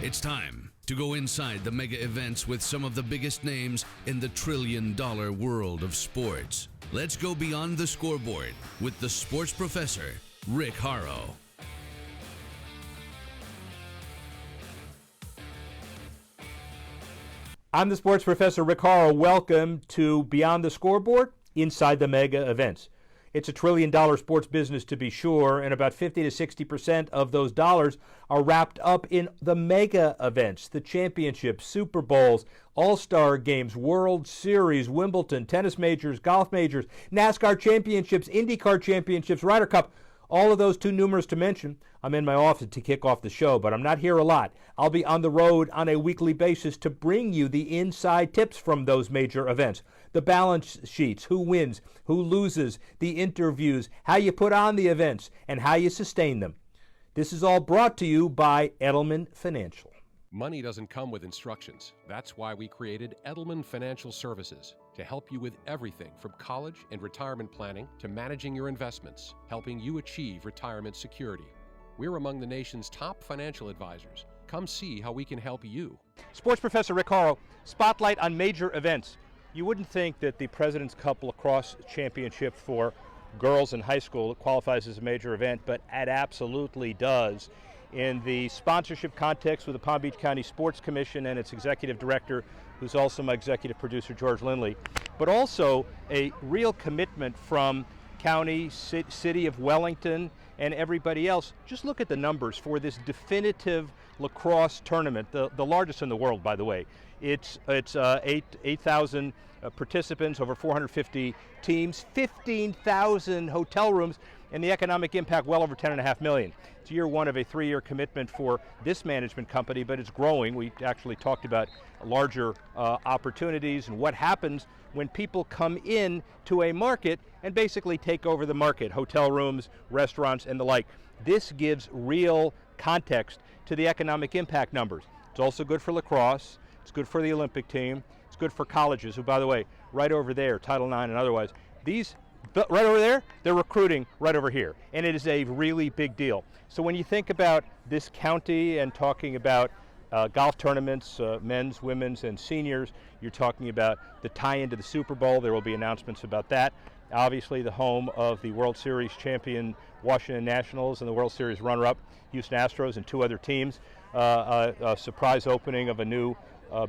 It's time to go inside the mega events with some of the biggest names in the trillion-dollar world of sports. Let's go beyond the scoreboard with the sports professor, Rick Horrow. I'm the sports professor, Rick Horrow. Welcome to Beyond the Scoreboard, Inside the Mega Events. It's a trillion-dollar sports business, to be sure, and about 50 to 60% of those dollars are wrapped up in the mega events, the championships, Super Bowls, All-Star Games, World Series, Wimbledon, tennis majors, golf majors, NASCAR championships, IndyCar championships, Ryder Cup. All of those too numerous to mention. I'm in my office to kick off the show, but I'm not here a lot. I'll be on the road on a weekly basis to bring you the inside tips from those major events. The balance sheets, who wins, who loses, the interviews, how you put on the events, and how you sustain them. This is all brought to you by Edelman Financial. Money doesn't come with instructions. That's why we created Edelman Financial Services to help you with everything from college and retirement planning to managing your investments, helping you achieve retirement security. We're among the nation's top financial advisors. Come see how we can help you. Sports professor Rick Horrow, spotlight on major events. You wouldn't think that the President's Cup Lacrosse Championship for girls in high school qualifies as a major event, but it absolutely does. In the sponsorship context with the Palm Beach County Sports Commission and its executive director, who's also my executive producer, George Lindley, but also a real commitment from county, city of Wellington, and everybody else. Just look at the numbers for this definitive lacrosse tournament, the largest in the world, by the way. It's 8,000 participants, over 450 teams, 15,000 hotel rooms, and the economic impact well over $10.5 million. It's year one of a 3-year commitment for this management company, but it's growing. We actually talked about larger opportunities and what happens when people come in to a market and basically take over the market, hotel rooms, restaurants, and the like. This gives real context to the economic impact numbers. It's also good for lacrosse. It's good for the Olympic team. It's good for colleges, who, by the way, right over there, Title IX and otherwise, these right over there, they're recruiting right over here, and it is a really big deal. So when you think about this county and talking about golf tournaments, men's, women's, and seniors, you're talking about the tie-in to the Super Bowl. There will be announcements about that. Obviously, the home of the World Series champion Washington Nationals and the World Series runner-up Houston Astros and 2 other teams. A surprise opening of a new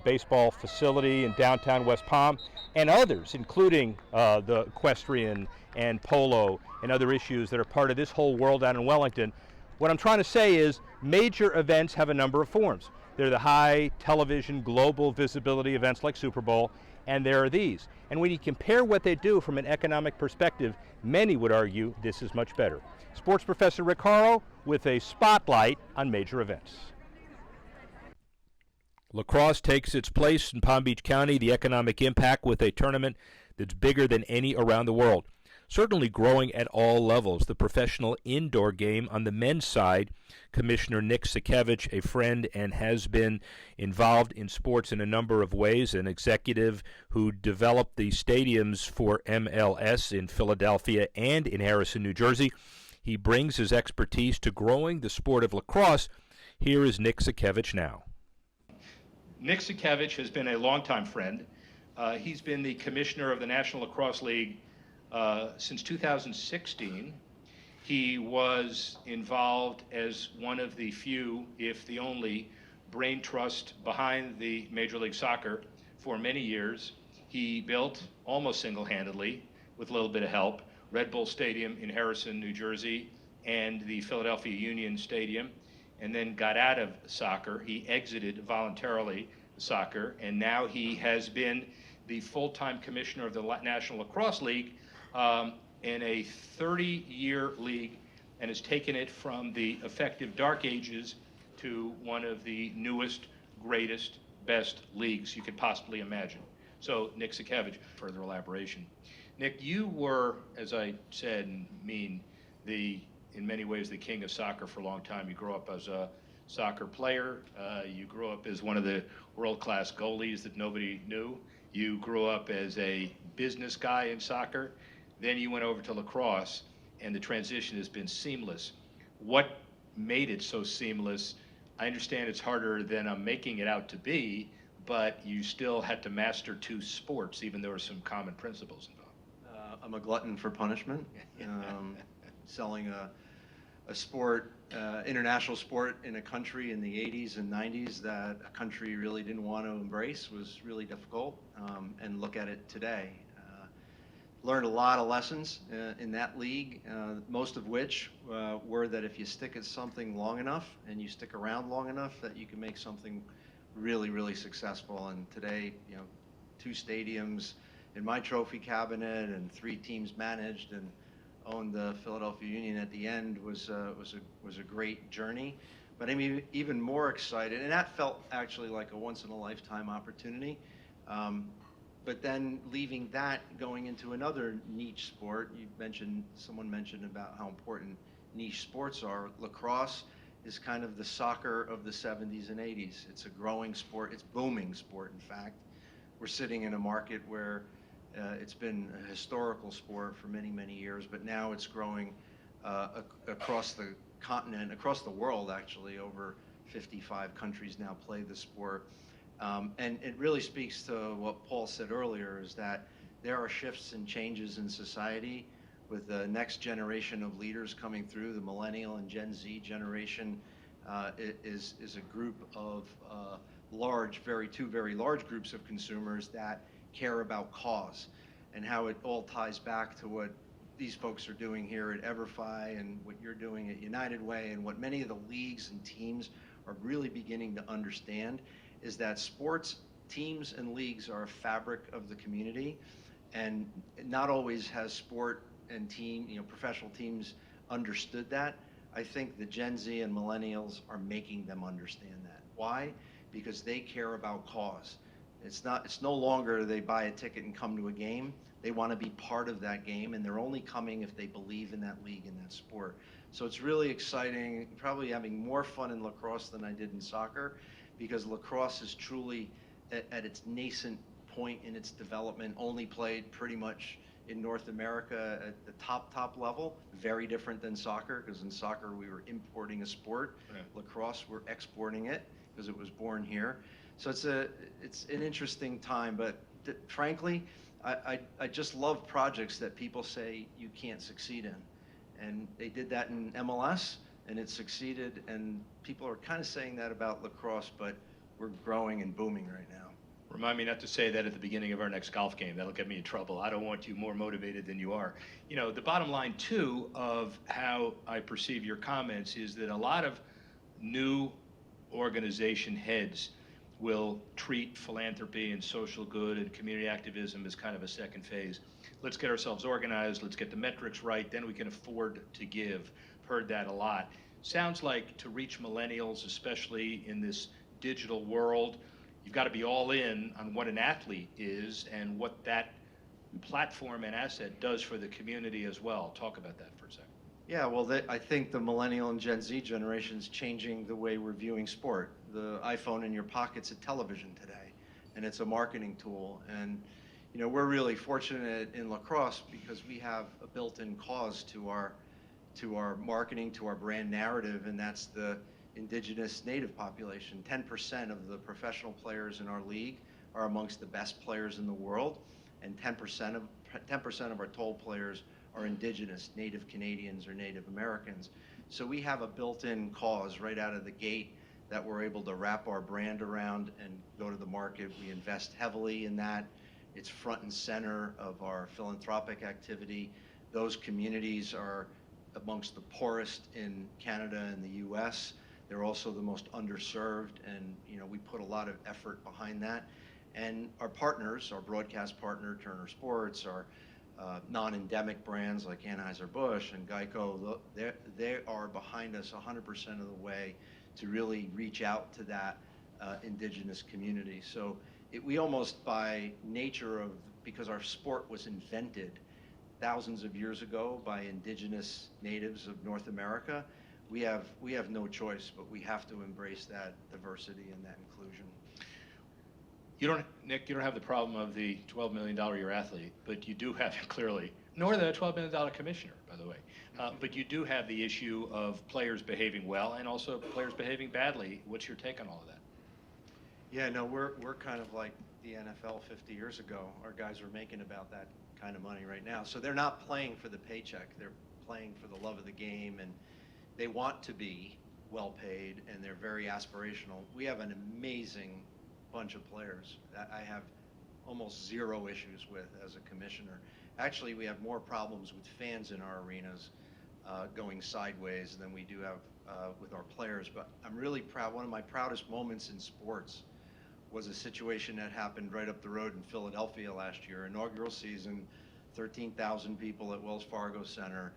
baseball facility in downtown West Palm, and others, including the equestrian and polo and other issues that are part of this whole world down in Wellington. What I'm trying to say is major events have a number of forms. They're the high television global visibility events like Super Bowl, and there are these. And when you compare what they do from an economic perspective, many would argue this is much better. Sports professor Rick Horrow with a spotlight on major events. Lacrosse takes its place in Palm Beach County, the economic impact with a tournament that's bigger than any around the world. Certainly growing at all levels. The professional indoor game on the men's side, Commissioner Nick Sakevich, a friend and has been involved in sports in a number of ways, an executive who developed the stadiums for MLS in Philadelphia and in Harrison, New Jersey. He brings his expertise to growing the sport of lacrosse. Here is Nick Sakevich now. Nick Sakevich has been a longtime friend. He's been the commissioner of the National Lacrosse League since 2016. He was involved as one of the few, if the only, brain trust behind the Major League Soccer for many years. He built, almost single-handedly, with a little bit of help, Red Bull Stadium in Harrison, New Jersey, and the Philadelphia Union Stadium, and then got out of soccer. He exited voluntarily soccer, and now he has been the full-time commissioner of the National Lacrosse League in a 30-year league, and has taken it from the effective dark ages to one of the newest, greatest, best leagues you could possibly imagine. So, Nick Sakevich, further elaboration. Nick, you were, as I said and mean, in many ways, the king of soccer for a long time. You grew up as a soccer player. You grew up as one of the world-class goalies that nobody knew. You grew up as a business guy in soccer. Then you went over to lacrosse, and the transition has been seamless. What made it so seamless? I understand it's harder than I'm making it out to be, but you still had to master 2 sports, even though there were some common principles involved. I'm a glutton for punishment. Selling a sport, international sport in a country in the 80s and 90s that a country really didn't want to embrace was really difficult. And look at it today. Learned a lot of lessons in that league, most of which were that if you stick at something long enough and you stick around long enough, that you can make something really, really successful. And today, 2 stadiums in my trophy cabinet and 3 teams managed and owned the Philadelphia Union at the end was a great journey. But I'm even more excited, and that felt actually like a once-in-a-lifetime opportunity. But then leaving that, going into another niche sport, someone mentioned about how important niche sports are. Lacrosse is kind of the soccer of the 70s and 80s. It's a growing sport. It's booming sport, in fact. We're sitting in a market where it's been a historical sport for many, many years, but now it's growing across the continent, across the world, actually. Over 55 countries now play the sport. And it really speaks to what Paul said earlier, is that there are shifts and changes in society with the next generation of leaders coming through. The millennial and Gen Z generation is a group of two very large groups of consumers that care about cause, and how it all ties back to what these folks are doing here at EVERFI and what you're doing at United Way, and what many of the leagues and teams are really beginning to understand is that sports teams and leagues are a fabric of the community, and not always has sport and professional teams understood that. I think the Gen Z and millennials are making them understand that. Why? Because they care about cause. It's no longer they buy a ticket and come to a game. They want to be part of that game, and they're only coming if they believe in that league and that sport. So it's really exciting, probably having more fun in lacrosse than I did in soccer, because lacrosse is truly at its nascent point in its development, only played pretty much in North America at the top level. Very different than soccer, because in soccer we were importing a sport. Right. Lacrosse, we're exporting it because it was born here. So it's an interesting time, but frankly, I just love projects that people say you can't succeed in. And they did that in MLS, and it succeeded, and people are kind of saying that about lacrosse, but we're growing and booming right now. Remind me not to say that at the beginning of our next golf game. That'll get me in trouble. I don't want you more motivated than you are. The bottom line, too, of how I perceive your comments is that a lot of new organization heads will treat philanthropy and social good and community activism as kind of a second phase. Let's get ourselves organized, let's get the metrics right, then we can afford to give. Heard that a lot. Sounds like to reach millennials, especially in this digital world, you've got to be all in on what an athlete is and what that platform and asset does for the community as well. Talk about that for a second. Yeah, well, I think the millennial and Gen Z generation is changing the way we're viewing sport. The iPhone in your pocket's a television today, and it's a marketing tool. And we're really fortunate in lacrosse because we have a built-in cause to our marketing, to our brand narrative, and that's the indigenous native population. 10% of the professional players in our league are amongst the best players in the world, and 10% of our toll players are indigenous, Native Canadians or Native Americans. So we have a built-in cause right out of the gate that we're able to wrap our brand around and go to the market. We invest heavily in that. It's front and center of our philanthropic activity. Those communities are amongst the poorest in Canada and the US. They're also the most underserved, and we put a lot of effort behind that. And our partners, our broadcast partner, Turner Sports, our non-endemic brands like Anheuser-Busch and Geico, they are behind us 100% of the way to really reach out to that indigenous community. So we almost, by nature of, because our sport was invented thousands of years ago by indigenous natives of North America, we have no choice, but we have to embrace that diversity and that inclusion. Nick, you don't have the problem of the $12 million a year athlete, but you do have clearly nor the $12 million commissioner, by the way. But you do have the issue of players behaving well and also players behaving badly. What's your take on all of that? Yeah, no, we're kind of like the NFL 50 years ago. Our guys are making about that kind of money right now. So they're not playing for the paycheck. They're playing for the love of the game, and they want to be well paid, and they're very aspirational. We have an amazing bunch of players that I have almost zero issues with as a commissioner. Actually, we have more problems with fans in our arenas going sideways than we do have with our players. But I'm really proud. One of my proudest moments in sports was a situation that happened right up the road in Philadelphia last year. Inaugural season, 13,000 people at Wells Fargo Center,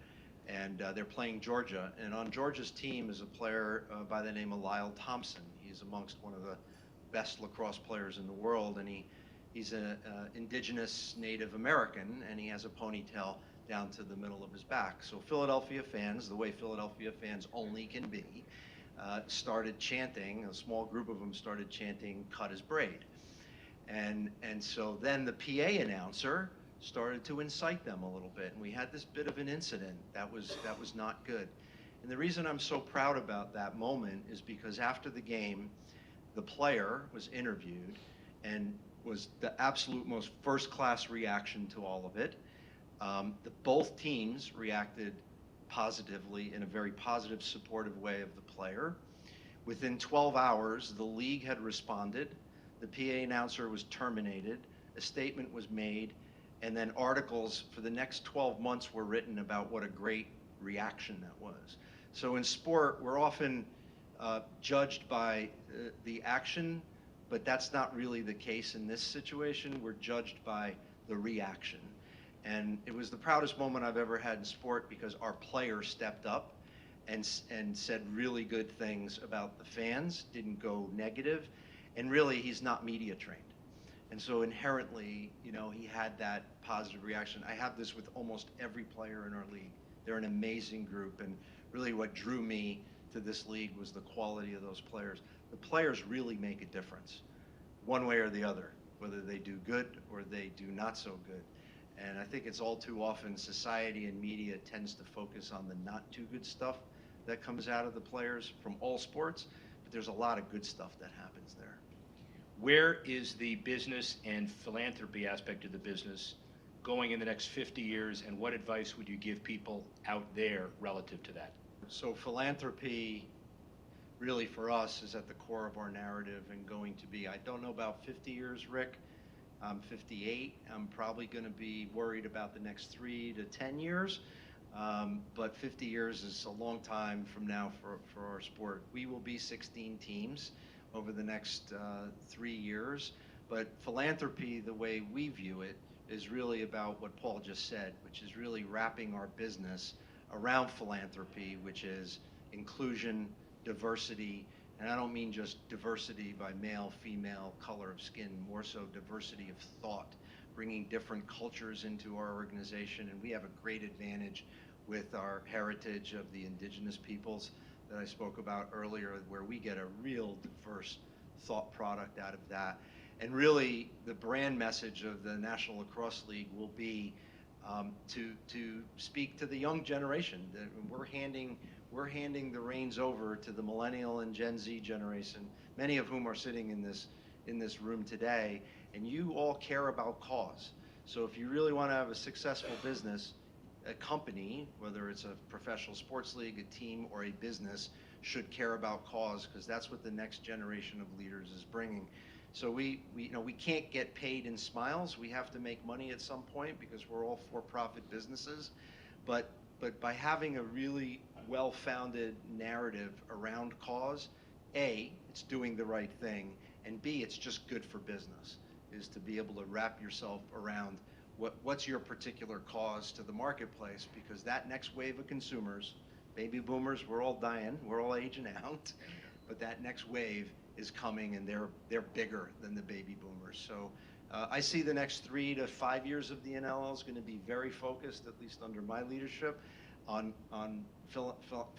and they're playing Georgia. And on Georgia's team is a player by the name of Lyle Thompson. He's amongst one of the best lacrosse players in the world, and he's an indigenous Native American, and he has a ponytail down to the middle of his back. So Philadelphia fans, the way Philadelphia fans only can be, started chanting, a small group of them started chanting, "Cut his braid." And so then the PA announcer started to incite them a little bit, and we had this bit of an incident that was not good. And the reason I'm so proud about that moment is because after the game, the player was interviewed and was the absolute most first-class reaction to all of it. Both teams reacted positively in a very positive, supportive way of the player. Within 12 hours, the league had responded, the PA announcer was terminated, a statement was made, and then articles for the next 12 months were written about what a great reaction that was. So in sport, we're often judged by the action, but that's not really the case in this situation. We're judged by the reaction. And it was the proudest moment I've ever had in sport because our player stepped up and said really good things about the fans, didn't go negative, and really he's not media trained. And so inherently, you know, he had that positive reaction. I have this with almost every player in our league. They're an amazing group, and really what drew me to this league was the quality of those players. The players really make a difference, one way or the other, whether they do good or they do not so good. And I think it's all too often society and media tends to focus on the not too good stuff that comes out of the players from all sports, but there's a lot of good stuff that happens there. Where is the business and philanthropy aspect of the business going in the next 50 years, and what advice would you give people out there relative to that? So philanthropy really for us is at the core of our narrative and going to be, I don't know about 50 years, Rick. I'm 58. I'm probably going to be worried about the next 3 to 10 years, but 50 years is a long time from now for our sport. We will be 16 teams over the next 3 years, but philanthropy, the way we view it, is really about what Paul just said, which is really wrapping our business around philanthropy, which is inclusion, diversity, and I don't mean just diversity by male, female, color of skin, more so diversity of thought, bringing different cultures into our organization. And we have a great advantage with our heritage of the indigenous peoples that I spoke about earlier, where we get a real diverse thought product out of that. And really, the brand message of the National Lacrosse League will be to speak to the young generation. We're handing the reins over to the millennial and Gen Z generation, many of whom are sitting in this room today, and you all care about cause. So if you really want to have a successful business, a company, whether it's a professional sports league, a team, or a business, should care about cause, because that's what the next generation of leaders is bringing. So we can't get paid in smiles. We have to make money at some point because we're all for-profit businesses. But by having a really well-founded narrative around cause, A, it's doing the right thing, and B, it's just good for business, is to be able to wrap yourself around what's your particular cause to the marketplace, because that next wave of consumers, baby boomers, we're all dying, we're all aging out, but that next wave is coming, and they're bigger than the baby boomers. So I see the next 3 to 5 years of the NLL is going to be very focused, at least under my leadership, on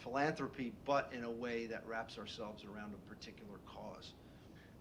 philanthropy, but in a way that wraps ourselves around a particular cause.